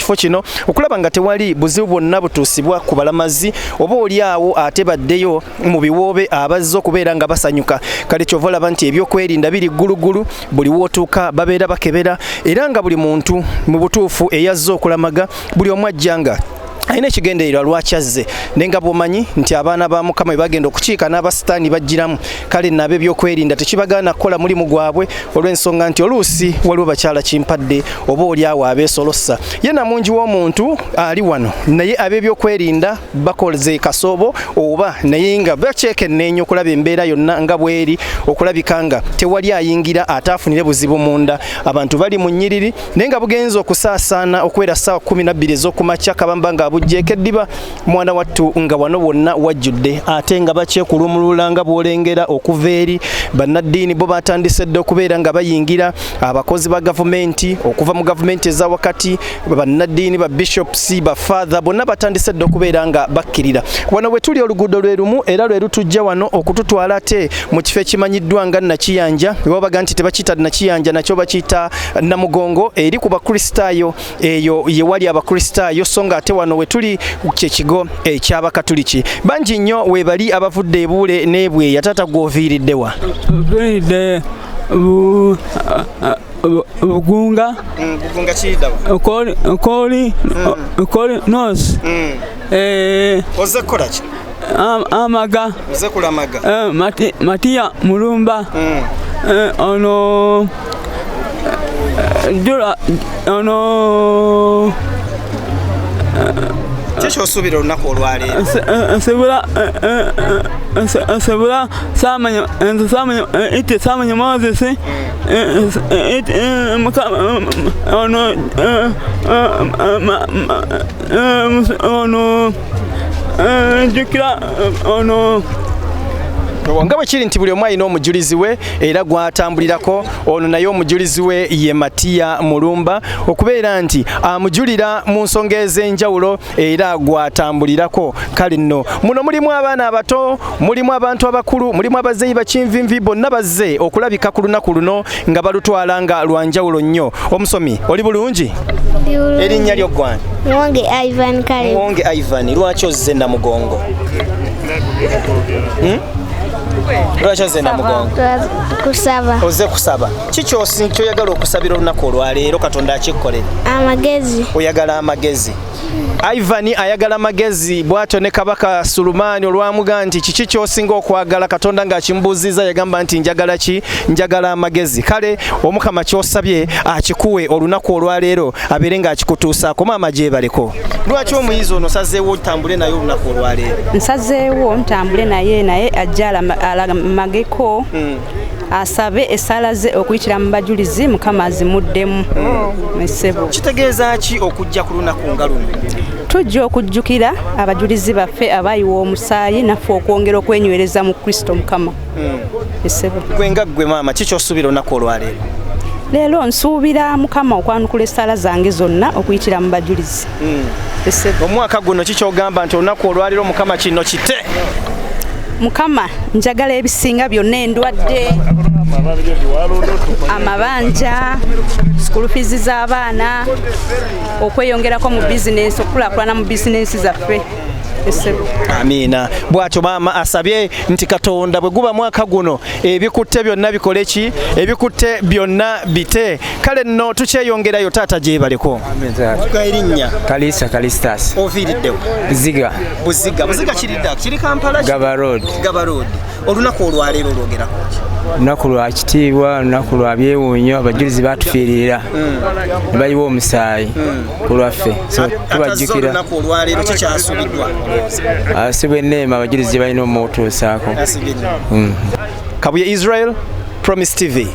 kifo kino okulaba nga tewali buzibu bwonna butuusibwa ku balamazi oba oli awo ate baddeyo mu biwoobe abazze okubeera nga basanyuka. Kale kyova olaba nti ebyokwerinda biri ggulugulu, buli wootuuka babeera bakebera era nga buli muntu mu butuufu eyazze okulamaga buli omu ajjanga ayina ekigendererwa lwaki azze naye nga bw'omanyi nti abaana ba Mukama bwe bagenda okukiika n'abasitaani bajjiramu kale nabo ebyokwerinda tekibagaana kukola mulimu gwabwe olw'ensonga nti oluusi waliwo bakyala kimpadde oba oli awo abeesolossa. Ye namungi w'omuntu ali wano naye ab'ebyokwerinda bakoze kasoobo oba naye nga bakyekenneenya okulaba embeera yonna nga bweri okulabika nga tewali ayingira ataafunire buzibu munda. Abantu bali mu nnyiriri naye nga bugenze okusaasaana okuwera ssaawa 12 ez'okumakya kabamba nga bujjeeko eddiba mwana wattu nga wano wonna wajjudde ate nga bakyekulumulula nga bw'olengera okuva eri bannaddiini bo batandise dde okubeera nga bayingira abakozi ba gavumenti okuva mu gavumenti eza wakati bannaddiini ba bishops ba father bonna batandise dde okubeera nga bakkirira. Wano bwe tuli oluguudo lwe lumu era lwe lutujja wano okututwala ate mu kifo ekimanyiddwa nga Nakiyanja webabaga nti tebakiyita Nakiyanja nakyo bakiyita Namugongo eri ku bakristaayo eyo ye wali abakristaayo so nga ate wano we tuli kyekigo eky'abakatuliki bangi nnyo webali abavudde ebuule n'ebweya taata gw'oviiriddewa Bugunga kiriddawa Koli nos ozze kukola ki amaga ozze kulamaga Matiya Mulumba ono jula ono kyekyosuubira olunaku olwaleero nsebula samanya Moses ono jukira ono nga bwe kiri nti buli omu alina omujulizi we era gw'atambulirako ono naye omujulizi we ye Matiya Mulumba okubeera nti amujulira mu nsonga ez'enjawulo era gw'atambulirako. Kale nno muno mulimu abaana abato mulimu abantu abakulu mulimu abazeeyi bakinvinvi bonna bazze okulabika ku lunaku luno nga balutwala nga lwanjawulo nnyo. Omusomi oli bulungi? Erinnya lyo ggwani? Muwonge Ivan Kale. Muwonge Ivan, lwaki ozze Namugongo? Lwaki ozze Namugongo? Kusaba. Ozze kusaba. Kiki kyoyagala okusabira olunaku olwaleero Katonda akikkolere? Amagezi. Oyagala amagezi. Ivan ayagala amagezi bw'atyo ne Kabaka Sulumani olwamuga nti kiki ky'osinga okwagala Katonda ng'akimbuuziza yagamba nti njagala ki? Njagala amagezi. Kale Omukama ky'osabye akikuwe olunaku olwaleero abeere ng'akikutuusaako. Maama gyebaleko. Lwaki omuyizi ono osazeewo otambule naye olunaku olwaleero? Nsazeewo ntambule naye ajja alamageko asabe essala ze okuyitira mu bajulizi Mukama azimuddemu. Kitegeeza ki okujja ku lunaku nga luno? Tujja okujjukira abajulizi baffe abayiwa omusaayi naffe okwongera okwenywereza mu Kristo Mukama. Gwe nga ggwe maama kiki osuubira olunaku olwaleero? Leero nsuubira Mukama okwanukula essala zange zonna okuyitira mu bajulizi. Omwaka guno kiki ogamba nti olunaku olwaleero Mukama kino kite? Mukama njagala ebisinga byonna endwadde amabanja school fees z'abaana okweyongerako mu bizinesi okukulaakulana mu bizinesi zaffe. Amiina. Bw'atyo maama asabye nti Katonda bwe guba mwaka guno ebikutte byonna bikole ki? Ebikutte byonna bite. Kale nno tukyeyongerayo taata gyebaleko. Erinnya? Kalistas. Oviiriddewo? Buziga kiridda kiri Kampala? Gaba Road. Olunaku olwaleero olwogerako ki? Olunaku lwa kitiibwa, olunaku lwa byewuunyo, abajulizi baatufiirira ne bayiwa omusaayi ku lwaffe. Tubajjukira olunaku olwaleero kikyasuubiddwa? Asibwe enneema abajulizi gye balina omutuusaako. Kabuye Israel, Promise TV.